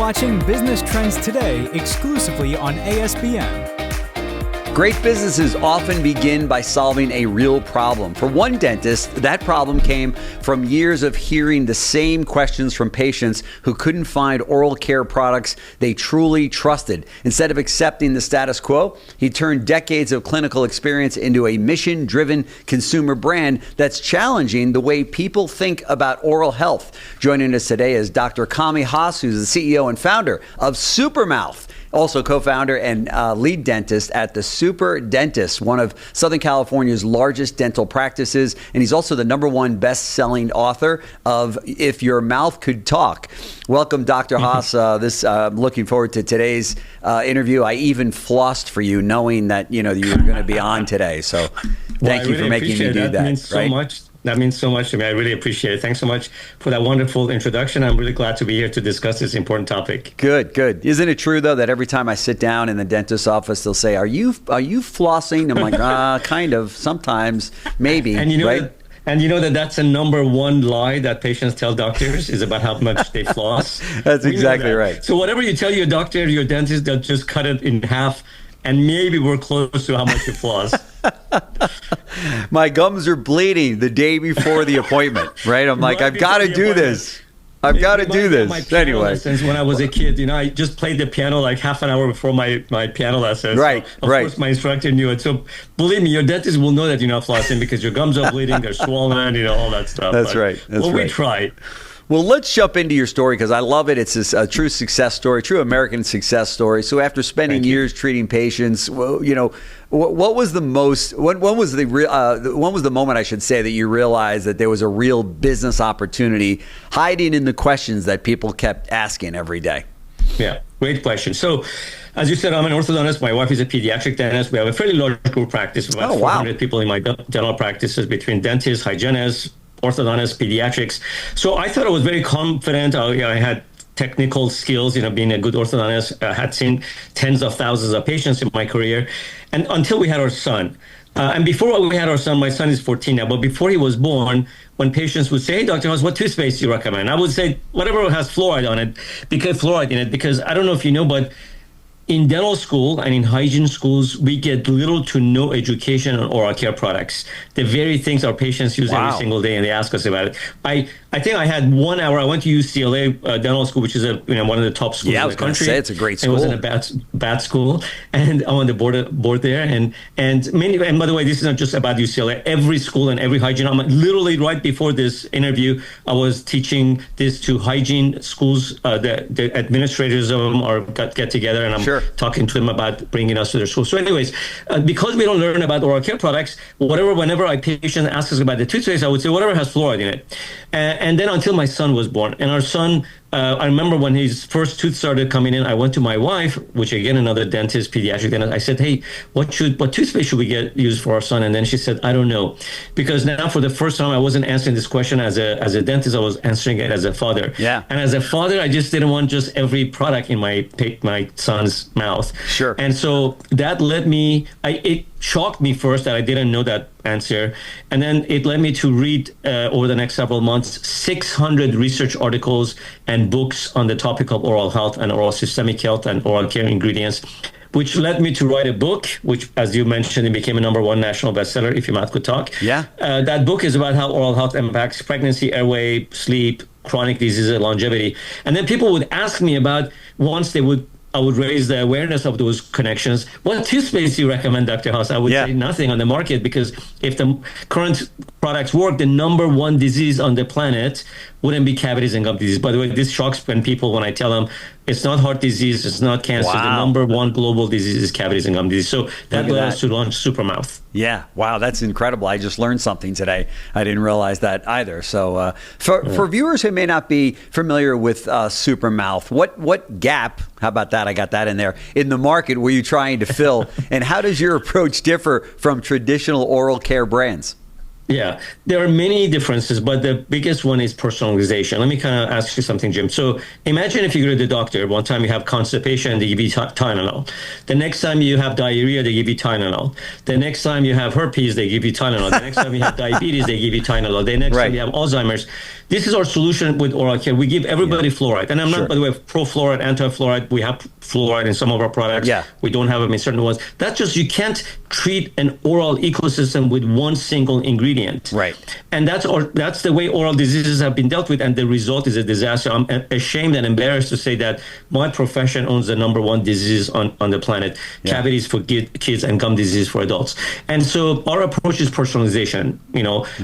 watching Business Trends Today exclusively on ASBN. Great businesses often begin by solving a real problem. For one dentist, that problem came from years of hearing the same questions from patients who couldn't find oral care products they truly trusted. Instead of accepting the status quo, he turned decades of clinical experience into a mission-driven consumer brand that's challenging the way people think about oral health. Joining us today is Dr. Kami Haas, who's the CEO and founder of SuperMouth. Also co-founder and lead dentist at the Super Dentist, one of Southern California's largest dental practices. And he's also the #1 best-selling author of If Your Mouth Could Talk. Welcome, Dr. Haas. I'm looking forward to today's interview. I even flossed for you, knowing that you were going to be on today. So thank you for making me do that. That means so much. That means so much to me. I really appreciate it. Thanks so much for that wonderful introduction. I'm really glad to be here to discuss this important topic. Good. Isn't it true, though, that every time I sit down in the dentist's office, they'll say, are you flossing? I'm like, kind of, sometimes, maybe, and right? And you know that's a #1 lie that patients tell doctors is about how much they floss. That's exactly right. So whatever you tell your doctor, your dentist, they'll just cut it in half, and maybe we're close to how much you floss. My gums are bleeding the day before the appointment, right? I'm like, I've got to do this. I've got to do this. Anyway. Since when I was a kid, I just played the piano like half an hour before my piano lessons. Right, so of course, my instructor knew it. So believe me, your dentist will know that you're not flossing because your gums are bleeding, they're swollen, all that stuff. That's right. We try. Well, let's jump into your story because I love it. It's a true success story, true American success story. So after spending years treating patients, what was the when was the moment, I should say, that you realized that there was a real business opportunity hiding in the questions that people kept asking every day? Yeah, great question. So, as you said, I'm an orthodontist. My wife is a pediatric dentist. We have a fairly large group practice, about 400 people in my dental practices between dentists, hygienists, orthodontists, pediatrics. So I thought I was very confident. I had technical skills, being a good orthodontist. I had seen tens of thousands of patients in my career. And until we had our son. And before we had our son, my son is 14 now, but before he was born, when patients would say, hey, Dr. Haas, what toothpaste do you recommend? I would say, whatever has fluoride in it, because I don't know if you know, but in dental school and in hygiene schools, we get little to no education on oral care products. The very things our patients use every single day, and they ask us about it. I think I had 1 hour. I went to UCLA dental school, which is one of the top schools in the country. Say it's a great school. It wasn't a bad school, and I'm on the board there. And by the way, this is not just about UCLA. Every school and every hygiene. I'm literally right before this interview, I was teaching this to hygiene schools. The administrators of them get together, and I'm talking to them about bringing us to their school. So anyways, because we don't learn about oral care products, whenever a patient asks us about the toothpaste, I would say whatever has fluoride in it. And then until my son was born. And our son, I remember when his first tooth started coming in, I went to my wife, which again, another dentist, pediatric dentist. I said, hey, what toothpaste should we get used for our son? And then she said, I don't know. Because now for the first time, I wasn't answering this question as a dentist, I was answering it as a father. Yeah. And as a father, I just didn't want just every product in my son's mouth. Sure. And so that led me, it shocked me first that I didn't know that answer. And then it led me to read over the next several months, 600 research articles and books on the topic of oral health and oral systemic health and oral care ingredients, which led me to write a book, which, as you mentioned, it became a #1 national bestseller, If Your Mouth Could Talk. Yeah. That book is about how oral health impacts pregnancy, airway, sleep, chronic diseases, and longevity. And then people would ask me about, I would raise the awareness of those connections. What toothpaste do you recommend, Dr. Haas? I would say nothing on the market, because if the current products work, the #1 disease on the planet wouldn't be cavities and gum disease. By the way, this shocks when I tell them it's not heart disease, it's not cancer. Wow. The #1 global disease is cavities and gum disease. So that led us to launch SuperMouth. Yeah. Wow. That's incredible. I just learned something today. I didn't realize that either. So for viewers who may not be familiar with SuperMouth, what gap, how about that? I got that in there, in the market were you trying to fill? And how does your approach differ from traditional oral care brands? Yeah, there are many differences, but the biggest one is personalization. Let me kind of ask you something, Jim. So imagine if you go to the doctor, one time you have constipation, they give you Tylenol. The next time you have diarrhea, they give you Tylenol. The next time you have herpes, they give you Tylenol. The next time you have diabetes, they give you Tylenol. The next time you have Alzheimer's. This is our solution with oral care. We give everybody fluoride. And I'm not, by the way, pro-fluoride, anti-fluoride. We have fluoride in some of our products. Yeah. We don't have them in certain ones. That's just, you can't treat an oral ecosystem with one single ingredient. Right. And that's the way oral diseases have been dealt with, and the result is a disaster. I'm ashamed and embarrassed to say that my profession owns the number one disease on the planet, cavities for kids and gum disease for adults. And so our approach is personalization.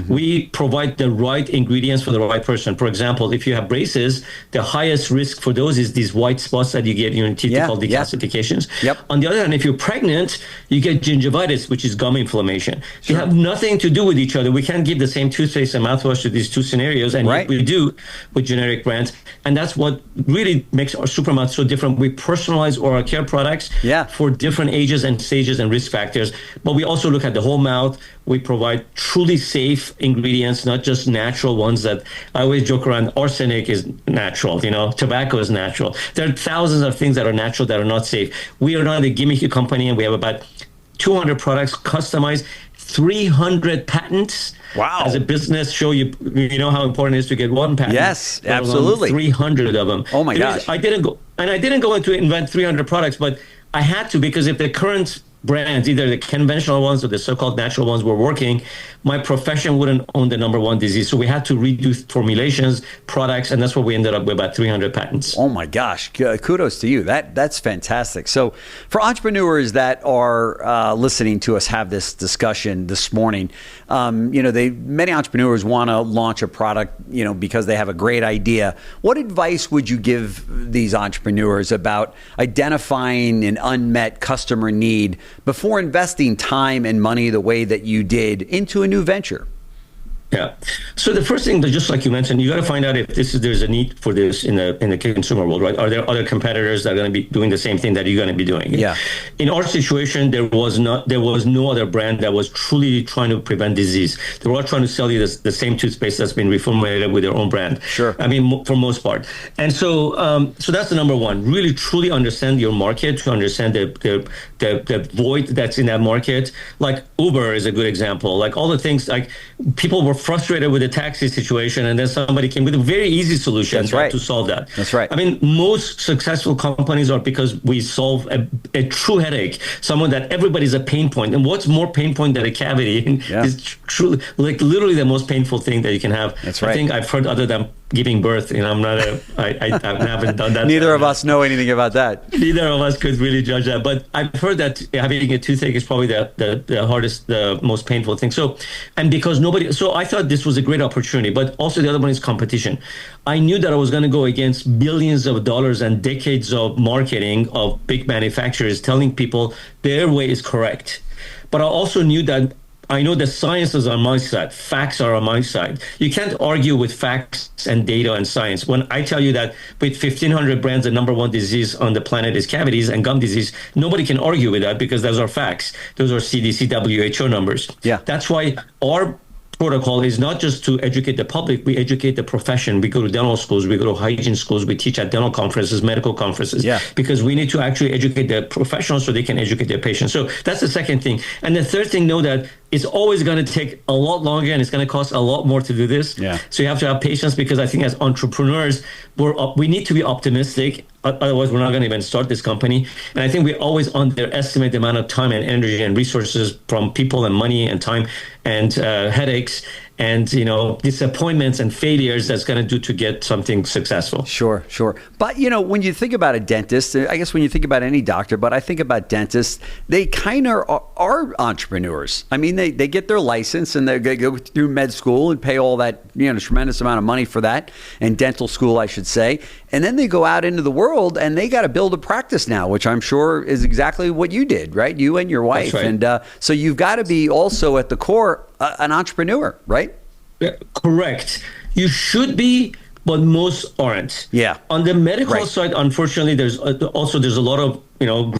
We provide the right ingredients for the right person. For example, if you have braces, the highest risk for those is these white spots that you get in your teeth called decalcifications. Yep. On the other hand, if you're pregnant, you get gingivitis, which is gum inflammation. They have nothing to do with each other. We can't give the same toothpaste and mouthwash to these two scenarios, and yet we do with generic brands. And that's what really makes our SuperMouth so different. We personalize oral care products for different ages and stages and risk factors. But we also look at the whole mouth. We provide truly safe ingredients, not just natural ones that I always joke around. Arsenic is natural, tobacco is natural. There are thousands of things that are natural that are not safe. We are not a gimmicky company, and we have about 200 products customized, 300 patents. Wow. As a business show, you know how important it is to get one patent. Yes, absolutely. 300 of them. Oh my gosh. I didn't go into invent 300 products, but I had to, because if the current brands, either the conventional ones or the so-called natural ones, were working, my profession wouldn't own the number one disease. So we had to redo formulations, products, and that's what we ended up with, about 300 patents. Oh my gosh, kudos to you. That's fantastic. So for entrepreneurs that are listening to us have this discussion this morning, many entrepreneurs want to launch a product, because they have a great idea. What advice would you give these entrepreneurs about identifying an unmet customer need before investing time and money the way that you did into a new venture? Yeah. So the first thing, just like you mentioned, you got to find out if there's a need for this in the consumer world, right? Are there other competitors that are going to be doing the same thing that you're going to be doing? Yeah. In our situation, there was no other brand that was truly trying to prevent disease. They were all trying to sell you the same toothpaste that's been reformulated with their own brand. Sure. I mean, for most part. And so that's the number one. Really, truly understand your market, to understand the void that's in that market. Like Uber is a good example. Like all the things, like people were frustrated with the taxi situation, and then somebody came with a very easy solution to solve that. That's right. I mean, most successful companies are because we solve a true headache, someone that everybody's a pain point. And what's more pain point than a cavity is truly, like, literally the most painful thing that you can have. That's right. I think I've heard, other than giving birth, I'm not I haven't done that. Neither of us know anything about that. Neither of us could really judge that, but I've heard that having a toothache is probably the hardest, the most painful thing. So I thought this was a great opportunity, but also the other one is competition. I knew that I was going to go against billions of dollars and decades of marketing of big manufacturers telling people their way is correct. But I also knew that I know the science is on my side. Facts are on my side. You can't argue with facts and data and science. When I tell you that with 1,500 brands, the number one disease on the planet is cavities and gum disease, nobody can argue with that, because those are facts. Those are CDC, WHO numbers. Yeah. That's why our protocol is not just to educate the public. We educate the profession. We go to dental schools. We go to hygiene schools. We teach at dental conferences, medical conferences, because we need to actually educate the professionals so they can educate their patients. So that's the second thing. And the third thing, know that it's always going to take a lot longer, and it's going to cost a lot more to do this. Yeah. So you have to have patience, because I think as entrepreneurs, we need to be optimistic. Otherwise, we're not going to even start this company. And I think we always underestimate the amount of time and energy and resources from people and money and time and headaches and disappointments and failures that's going to do to get something successful. Sure. But when you think about a dentist, I guess when you think about any doctor, but I think about dentists, they kind of are entrepreneurs. I mean, they get their license and they go through med school and pay all that tremendous amount of money for that, and dental school, I should say, and then they go out into the world and they got to build a practice now, which I'm sure is exactly what you did, right? You and your wife. That's right. And so you've got to be also at the core an entrepreneur, right? Yeah, correct. You should be, but most aren't. Yeah. On the medical side, unfortunately, there's a lot of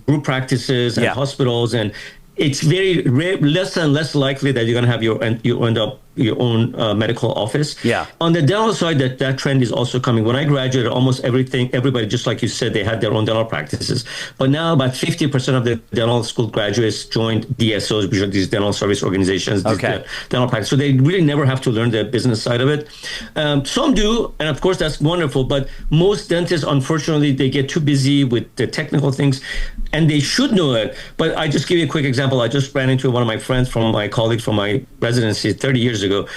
group practices and hospitals, and it's very less and less likely that you're going to have you end up your own medical office. Yeah. On the dental side, that trend is also coming. When I graduated, almost everybody, just like you said, they had their own dental practices. But now about 50% of the dental school graduates joined DSOs, which are these dental service organizations, Okay. dental practice. So they really never have to learn the business side of it. Some do, and of course that's wonderful. But most dentists, unfortunately, they get too busy with the technical things, and they should know it. But I just give you a quick example. I just ran into one of my friends from my colleagues from my residency 30 years ago.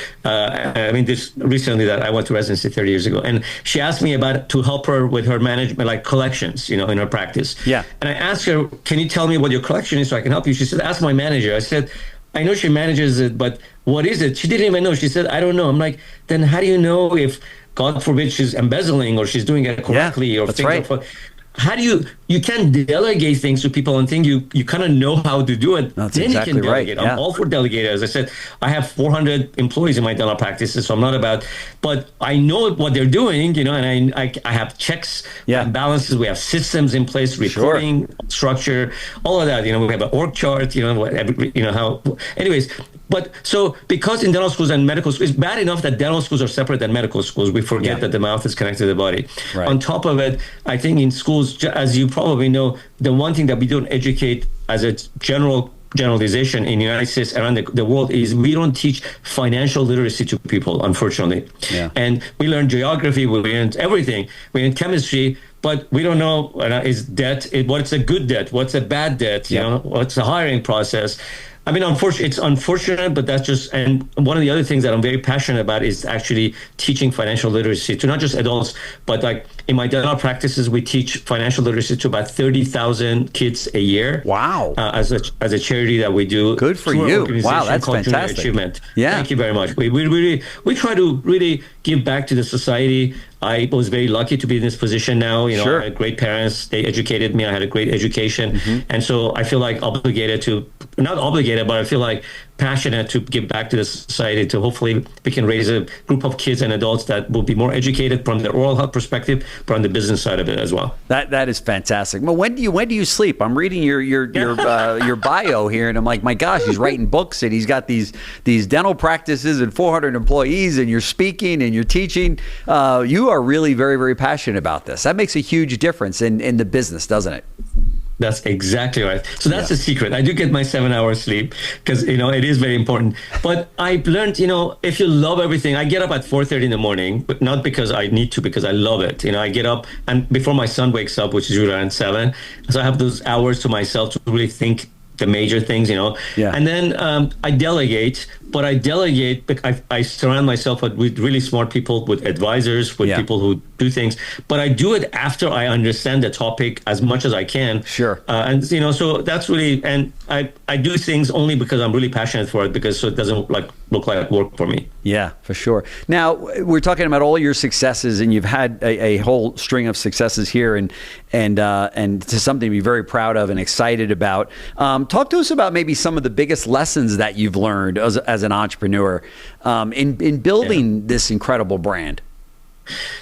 This recently that I went to residency 30 years ago, and she asked me to help her with her management, like collections, in her practice. Yeah. And I asked her, "Can you tell me what your collection is so I can help you?" She said, "Ask my manager." I said, "I know she manages it, but what is it?" She didn't even know. She said, "I don't know." I'm like, "Then how do you know if, God forbid, she's embezzling or she's doing it correctly?" Or that's things right. How do you can't delegate things to people and think you kind of know how to do it. That's then exactly you can delegate. right. Yeah. I'm all for delegating. As I said, I have 400 employees in my dental practices, so I'm not about, but I know what they're doing, and I have checks and balances. We have systems in place, reporting structure, all of that. We have an org chart, how, anyways. But so because in dental schools and medical schools, it's bad enough that dental schools are separate than medical schools. We forget that the mouth is connected to the body. Right. On top of it, I think in schools, as you probably know, the one thing that we don't educate as a generalization in the United States, around the world, is we don't teach financial literacy to people, unfortunately. Yeah. And we learn geography, we learn everything, we learn chemistry, but we don't know is debt, what's a good debt, what's a bad debt, what's the hiring process. I mean, it's unfortunate, but that's just, and one of the other things that I'm very passionate about is actually teaching financial literacy to not just adults, but like in my dental practices, we teach financial literacy to about 30,000 kids a year. Wow. As a charity that we do. Good for you. Wow, that's fantastic. Achievement. Yeah. Thank you very much. We try to really give back to the society. I was very lucky to be in this position now. Sure. I had great parents. They educated me. I had a great education. And so I feel like not obligated, but I feel like passionate to give back to the society, to hopefully we can raise a group of kids and adults that will be more educated from the oral health perspective, but on the business side of it as well. That is fantastic. Well, when do you sleep? I'm reading your bio here, and I'm like, my gosh, he's writing books and he's got these dental practices and 400 employees, and you're speaking and you're teaching. You are really very, very passionate about this. That makes a huge difference in the business, doesn't it? That's exactly right. So that's the secret. I do get my 7 hours sleep because, it is very important. But I've learned, if you love everything, I get up at 4:30 in the morning, but not because I need to, because I love it. I get up and before my son wakes up, which is usually around 7. So I have those hours to myself to really think the major things, And then I delegate, but I surround myself with really smart people, with advisors, with people who do things, but I do it after I understand the topic as much as I can. Sure. So that's really, and I do things only because I'm really passionate for it, so it doesn't look like work for me. Yeah, for sure. Now, we're talking about all your successes, and you've had a whole string of successes here, and to something to be very proud of and excited about. Talk to us about maybe some of the biggest lessons that you've learned as an entrepreneur in building this incredible brand.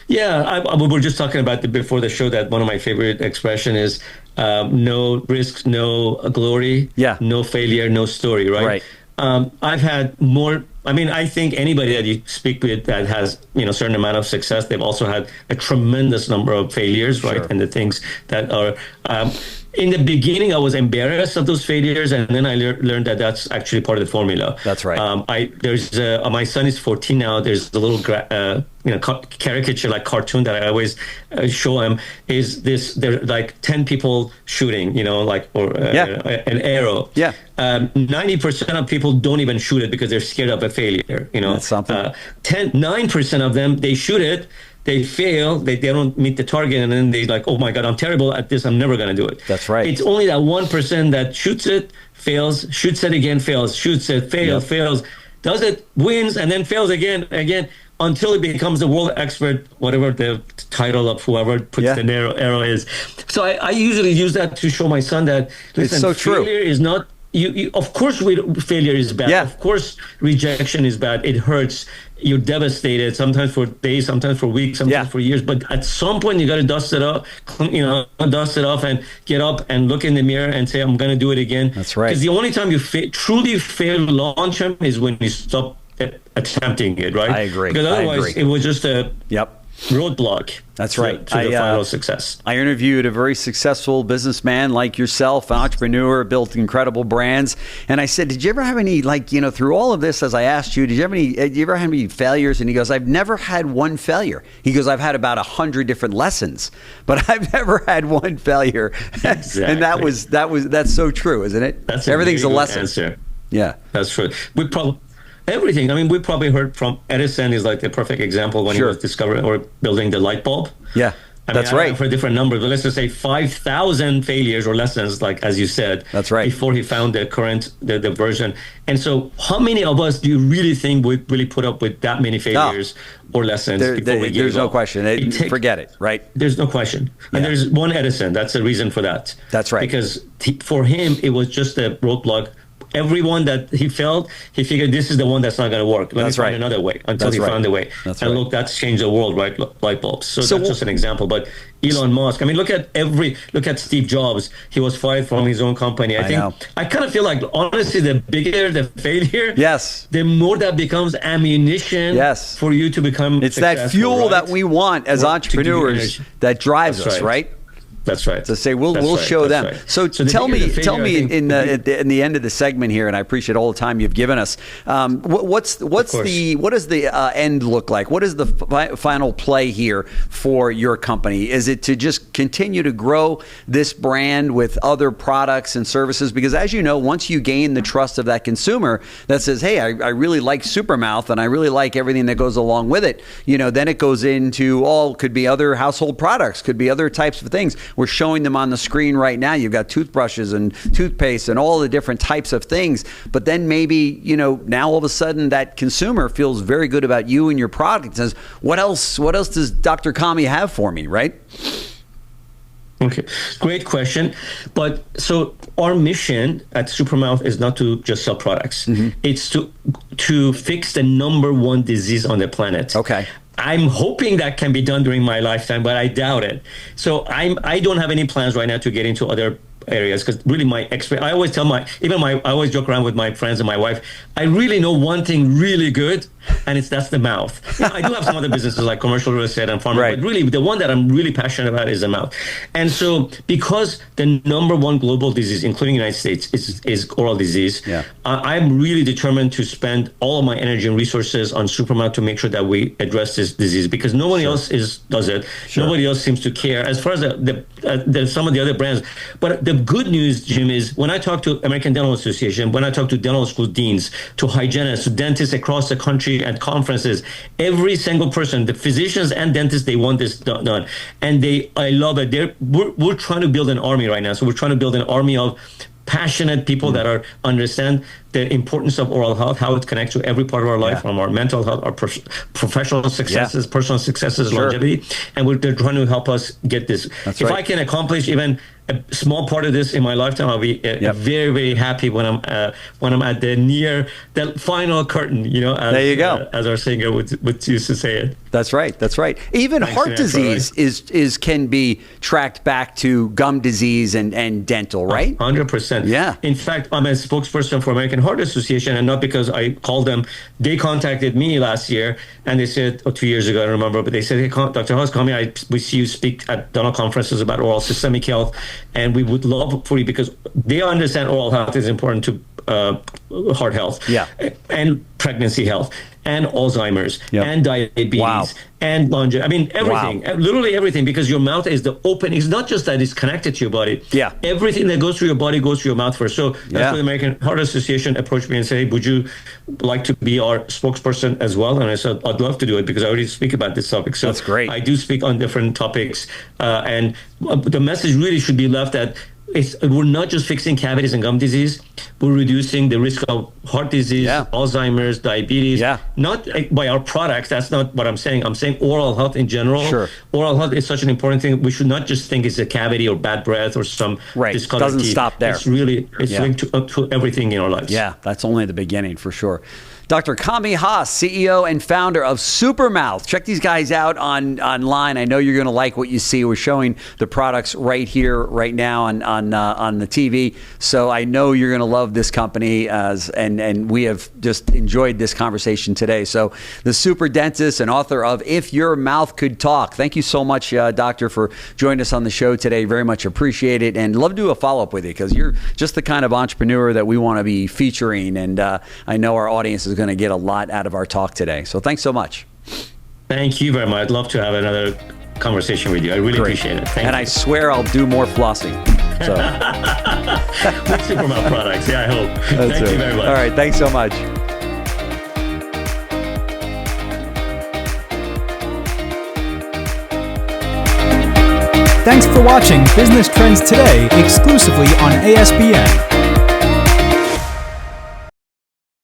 Yeah, we were just talking about before the show that one of my favorite expression is no risk, no glory, no failure, no story, right? I've had more. I think anybody that you speak with that has, a certain amount of success, they've also had a tremendous number of failures, right? And the things that are, in the beginning, I was embarrassed of those failures, and then I learned that that's actually part of the formula. That's right. My son is 14 now. There's a little caricature, like cartoon, that I always show him. There are like 10 people shooting, an arrow. Yeah. 90% of people don't even shoot it because they're scared of a failure. That's something. 9% of them, they shoot it, they fail, they don't meet the target, and then they're like, oh my God, I'm terrible at this, I'm never going to do it. That's right. It's only that 1% that shoots it, fails, shoots it again, fails, shoots it, fails, fails, does it, wins, and then fails again, until it becomes the world expert, whatever the title of whoever puts the arrow is. So I usually use that to show my son that, listen, it's so true. Failure is not, of course, failure is bad. Yeah. Of course, rejection is bad. It hurts. You're devastated, sometimes for days, sometimes for weeks, sometimes for years. But at some point, you got to dust it off, and get up and look in the mirror and say, I'm going to do it again. That's right. Because the only time you truly fail long term is when you stop attempting it, right? I agree. Because otherwise, it was just a roadblock. That's right. To the final success. I interviewed a very successful businessman like yourself, an entrepreneur, built incredible brands. And I said, did you ever have any, through all of this, as I asked you, did you ever have any failures? And he goes, I've never had one failure. He goes, I've had about 100 different lessons, but I've never had one failure. Exactly. And that's so true, isn't it? That's everything's a lesson. Answer. Yeah. That's true. Everything. I mean, we probably heard from Edison is like the perfect example when he was discovering or building the light bulb. Yeah, that's right. For different numbers, but let's just say 5,000 failures or lessons, like as you said. That's right. Before he found the current the version. And so, how many of us do you really think would really put up with that many failures or lessons before we give There's no up? question. Forget it, right? There's no question. And there's one Edison. That's the reason for that. That's right. Because for him, it was just a roadblock. Everyone that he figured this is the one that's not going to work. Let me find another way until he found a way. Look, that's changed the world, right? Light bulbs. So that's just an example. But Elon Musk, I mean, look at Steve Jobs. He was fired from his own company. I kind of feel like, honestly, the bigger the failure, the more that becomes ammunition for you to become It's that fuel that we want as entrepreneurs that drives us, right? That's right. To say we'll show them. Right. So tell me in the end of the segment here, and I appreciate all the time you've given us. What does the end look like? What is the final play here for your company? Is it to just continue to grow this brand with other products and services? Because as you know, once you gain the trust of that consumer that says, "Hey, I really like SuperMouth and I really like everything that goes along with it," then it goes into could be other household products, could be other types of things. We're showing them on the screen right now. You've got toothbrushes and toothpaste and all the different types of things. But then maybe, now all of a sudden that consumer feels very good about you and your product and says, what else does Dr. Kami have for me, right? Okay, great question. But so our mission at SuperMouth is not to just sell products. Mm-hmm. It's to fix the number one disease on the planet. Okay. I'm hoping that can be done during my lifetime, but I doubt it. So I don't have any plans right now to get into other areas because really my experience, I always tell I always joke around with my friends and my wife, I really know one thing really good, and that's the mouth. I do have some other businesses like commercial real estate and pharma, but really the one that I'm really passionate about is the mouth. And so because the number one global disease, including the United States, is oral disease, I'm really determined to spend all of my energy and resources on SuperMouth to make sure that we address this disease because nobody else does it. Nobody else seems to care as far as some of the other brands. But the good news, Jim, is when I talk to American Dental Association, when I talk to dental school deans, to hygienists, to dentists across the country at conferences, every single person, the physicians and dentists, they want this done. And I love it. We're trying to build an army right now. So we're trying to build an army of passionate people that understand the importance of oral health, how it connects to every part of our life, from our mental health, our professional successes, personal successes, longevity. And they're trying to help us get this. If I can accomplish even a small part of this in my lifetime, I'll be very, very happy when I'm at the final curtain, as, there you go. As our singer would used to say it. That's right. Even heart disease is can be tracked back to gum disease and dental, right? 100%. Yeah. In fact, I'm a spokesperson for American Heart Association, and not because I called them. They contacted me last year, and they said, 2 years ago, I don't remember, but they said, "Hey, Dr. Haas, we see you speak at dental conferences about oral systemic health, and we would love for you," because they understand oral health is important to heart health, and pregnancy health, and Alzheimer's, and diabetes, and longevity. I mean, everything, literally everything, because your mouth is the open. It's not just that it's connected to your body. Yeah. Everything that goes through your body goes through your mouth first. So that's why the American Heart Association approached me and said, "Hey, would you like to be our spokesperson as well?" And I said, "I'd love to do it because I already speak about this topic." So that's great. I do speak on different topics, and the message really should be left that we're not just fixing cavities and gum disease, we're reducing the risk of heart disease, Alzheimer's, diabetes, not by our products. That's not what I'm saying. I'm saying oral health in general. Sure. Oral health is such an important thing. We should not just think it's a cavity or bad breath or some discolored doesn't teeth. Stop there. It's linked to everything in our lives. Yeah, that's only the beginning for sure. Dr. Kami Haas, CEO and founder of SuperMouth. Check these guys out online. I know you're going to like what you see. We're showing the products right here, right now on on the TV. So I know you're going to love this company, and we have just enjoyed this conversation today. So the super dentist and author of If Your Mouth Could Talk. Thank you so much, Doctor, for joining us on the show today. Very much appreciate it, and love to do a follow-up with you because you're just the kind of entrepreneur that we want to be featuring, and I know our audience is going to get a lot out of our talk today. So thanks so much. Thank you very much. I'd love to have another conversation with you. I really appreciate it. Thank you. I swear I'll do more flossing. So. With SuperMouth products. Yeah, I hope. Thank you very much. All right. Thanks so much. Thanks for watching Business Trends Today exclusively on ASBN.